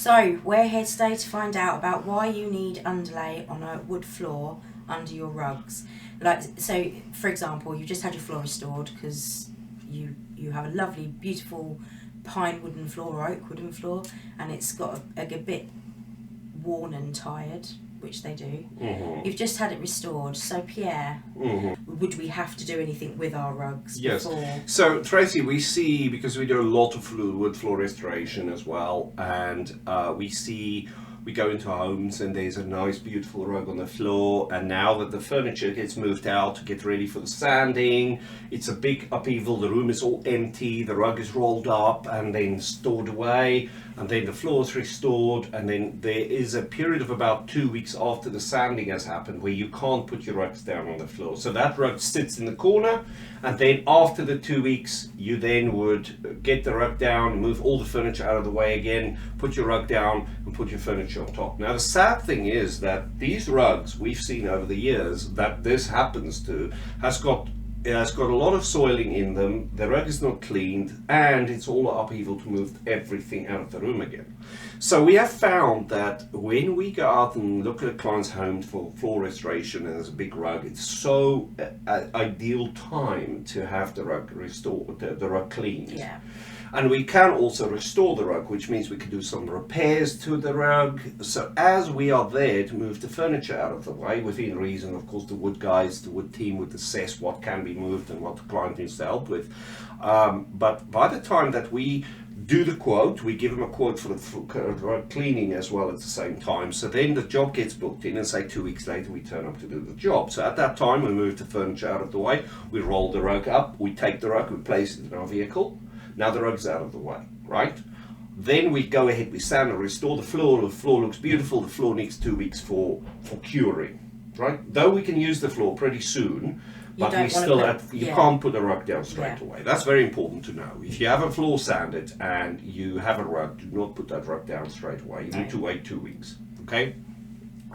So we're here today to find out about why you need underlay on a wood floor under your rugs. So for example, you just had your floor restored because you have a lovely, beautiful pine wooden floor or oak wooden floor, and it's got a bit worn and tired, which they do. Mm-hmm. You've just had it restored. So Pierre, would we have to do anything with our rugs before? So Tracy, we see, because we do a lot of wood floor restoration as well, and we go into homes and there's a nice beautiful rug on the floor, and now that the furniture gets moved out to get ready for the sanding, it's a big upheaval. The room is all empty, the rug is rolled up and then stored away, and then the floor is restored, and then there is a period of about 2 weeks after the sanding has happened where you can't put your rugs down on the floor. So that rug sits in the corner, and then after the 2 weeks you then would get the rug down, move all the furniture out of the way again, put your rug down and put your furniture on top. Now the sad thing is that these rugs we've seen over the years that this happens to has got a lot of soiling in them, the rug is not cleaned, and it's all upheaval to move everything out of the room again. So we have found that when we go out and look at a client's home for floor restoration and there's a big rug, it's so ideal time to have the rug restored, the rug cleaned. Yeah. And we can also restore the rug, which means we can do some repairs to the rug. So as we are there to move the furniture out of the way, within reason, of course, the wood guys, the wood team would assess what can be moved and what the client needs to help with. But by the time that we do the quote, we give them a quote for the rug cleaning as well at the same time. So then the job gets booked in, and say 2 weeks later we turn up to do the job. So at that time we move the furniture out of the way, we roll the rug up, we take the rug, we place it in our vehicle. Now the rug's out of the way, right? Then we go ahead, we sand and restore the floor looks beautiful, the floor needs 2 weeks for curing, right? Though we can use the floor pretty soon, but we still can't put the rug down straight away. That's very important to know. If you have a floor sanded and you have a rug, do not put that rug down straight away. You need to wait 2 weeks, okay?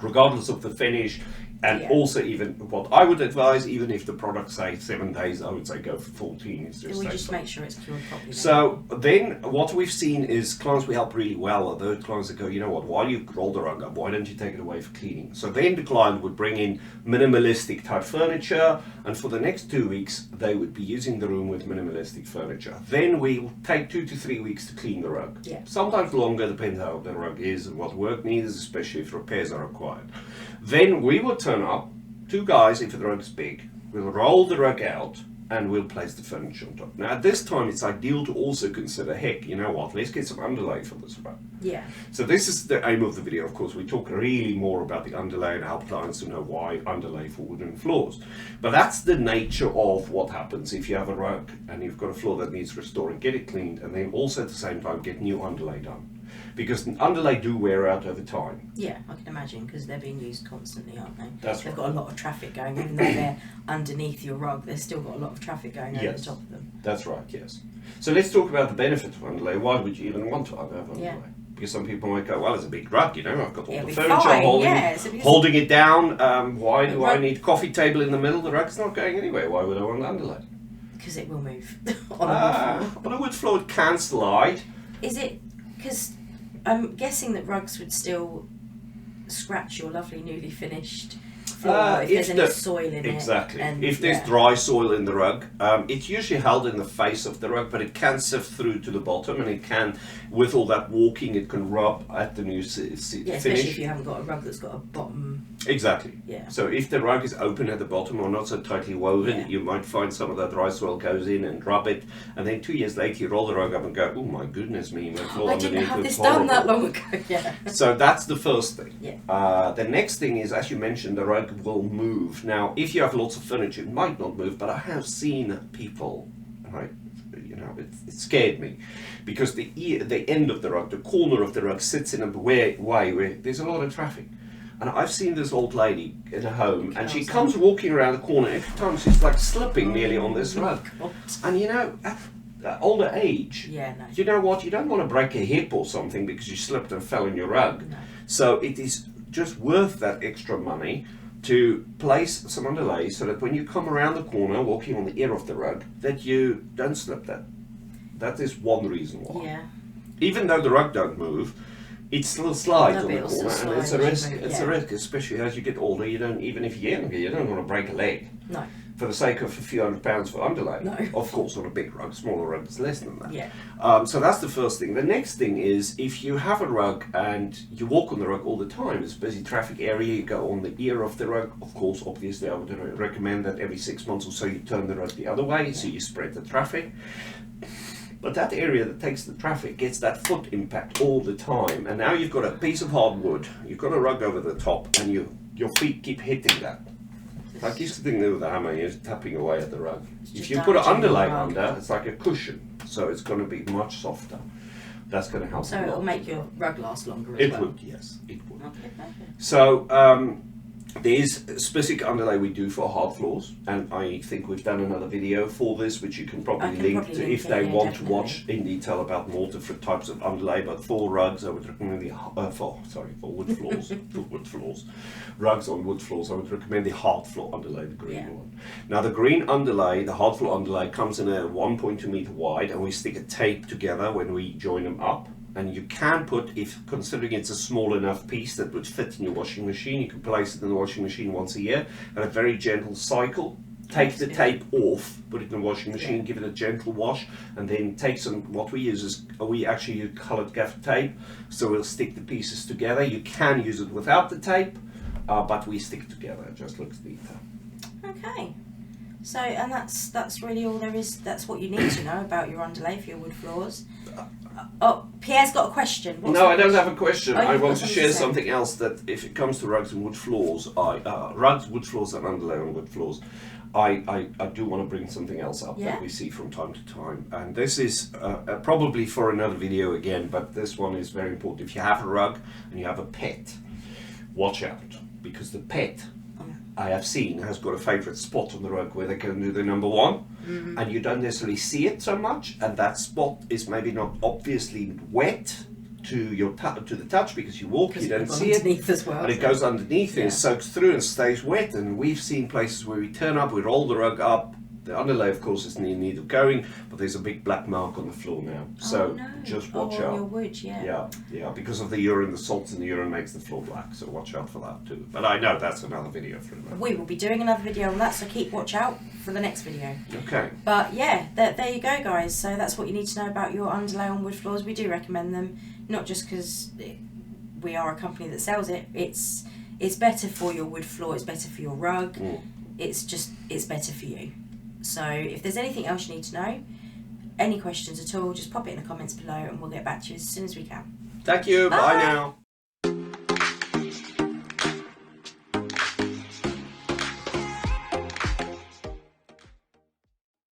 Regardless of the finish. And also, even what I would advise, even if the product say 7 days, I would say go for 14. It's just we just make sure it's cured properly. So then what we've seen is clients we help really well are those clients that go, you know what, while you roll the rug up, why don't you take it away for cleaning? So then the client would bring in minimalistic type furniture, and for the next 2 weeks they would be using the room with minimalistic furniture. Then we take 2 to 3 weeks to clean the rug. Yeah. Sometimes longer, depends how the rug is and what work needs, especially if repairs are required. Then we will turn up, 2 guys if the rug's big, we'll roll the rug out and we'll place the furniture on top. Now at this time it's ideal to also consider, heck, you know what, let's get some underlay for this rug. Yeah. So this is the aim of the video, of course. We talk really more about the underlay and help clients to know why underlay for wooden floors. But that's the nature of what happens if you have a rug and you've got a floor that needs restoring, get it cleaned, and then also at the same time get new underlay done. Because underlay do wear out over time. Yeah, I can imagine, because they're being used constantly, aren't they? They've got a lot of traffic going, even though they're underneath your rug, they've still got a lot of traffic going over the top of them. That's right, yes. So let's talk about the benefit of underlay. Why would you even want to have underlay? Yeah. Because some people might go, well, it's a big rug, you know, I've got all It'll the be furniture fine, holding it down. Why do I rug- need coffee table in the middle? The rug's not going anywhere. Why would I want underlay? Because it will move on a wood floor. On a wood floor, it can slide. Is it, because I'm guessing that rugs would still scratch your lovely newly finished floor if there's any soil in it. Exactly. And, if there's dry soil in the rug, it's usually held in the face of the rug, but it can sift through to the bottom, and it can, with all that walking, it can rub at the new finish. Especially if you haven't got a rug that's got a bottom. Exactly. Yeah. So if the rug is open at the bottom or not so tightly woven, you might find some of that dry soil goes in and rub it, and then 2 years later you roll the rug up and go, oh my goodness me, my floor I didn't have this horrible. done that long ago. Yeah. So that's the first thing. Yeah. The next thing is, as you mentioned, the rug will move. Now, if you have lots of furniture, it might not move, but I have seen people, right? You know, it scared me, because the end of the rug, the corner of the rug, sits in a way where there's a lot of traffic. And I've seen this old lady in a home, and she comes walking around the corner. Every time she's like slipping nearly on this rug. And you know, at older age, you know what? You don't want to break a hip or something because you slipped and fell in your rug. No. So it is just worth that extra money to place some underlay so that when you come around the corner walking on the ear of the rug, that you don't slip that. That is one reason why. Yeah. Even though the rug don't move, it still slides No, on but the it'll still corner, and it's a slide as risk. you move, It's a yeah. risk, especially as you get older. You don't, even if you're younger, you don't want to break a leg. No. For the sake of a few £100 for underlay. No. Of course, on a big rug, smaller rug is less than that. Yeah. So that's the first thing. The next thing is, if you have a rug and you walk on the rug all the time, it's a busy traffic area, you go on the ear of the rug, of course, obviously I would recommend that every 6 months or so you turn the rug the other way, so you spread the traffic. But that area that takes the traffic gets that foot impact all the time, and now you've got a piece of hardwood, you've got a rug over the top, and your feet keep hitting that. Like you used to think with a hammer, you're tapping away at the rug. If just you put an damaging the underlay rug. under, it's like a cushion, so it's going to be much softer. That's going to help. So a it'll lot. make your rug last longer as It well. would, yes, it would. Okay, perfect. So there's a specific underlay we do for hard floors, and I think we've done another video for this, which you can probably link to if they want to watch in detail about more different types of underlay. But for rugs, I would recommend the for wood floors, for wood floors, rugs on wood floors, I would recommend the hard floor underlay, the green one. Now the green underlay, the hard floor underlay, comes in a 1.2 meter wide, and we stick a tape together when we join them up. And you can put, if considering it's a small enough piece that would fit in your washing machine, you can place it in the washing machine once a year at a very gentle cycle. Take the tape off, put it in the washing machine, give it a gentle wash, and then take some, what we use is, we actually use coloured gaffer tape, so we'll stick the pieces together. You can use it without the tape, but we stick it together, it just looks neater. Okay. So, and that's really all there is. That's what you need to know about your underlay for your wood floors. Oh, Pierre's got a question. No, I don't have a question. Oh, I you've want got to something share to say. something else, that if it comes to rugs and wood floors, rugs, wood floors and underlay on wood floors, I do want to bring something else up that we see from time to time. And this is probably for another video again, but this one is very important. If you have a rug and you have a pet, watch out, because the pet, I have seen, has got a favourite spot on the rug where they can do the number one, and you don't necessarily see it so much, and that spot is maybe not obviously wet to your to the touch because you walk, you don't see it, as well, and it goes underneath and it soaks through and stays wet. And we've seen places where we turn up, we roll the rug up, the underlay of course is in need of going, but there's a big black mark on the floor now, so just watch out. On your wood, yeah, because of the urine, the salts in the urine makes the floor black, so watch out for that too. But I know that's another video for another. We will be doing another video on that, so watch out for the next video. Okay. But yeah, there you go, guys. So that's what you need to know about your underlay on wood floors. We do recommend them, not just because we are a company that sells it. It's better for your wood floor. It's better for your rug. It's better for you. So if there's anything else you need to know, any questions at all, just pop it in the comments below and we'll get back to you as soon as we can. Thank you. Bye now.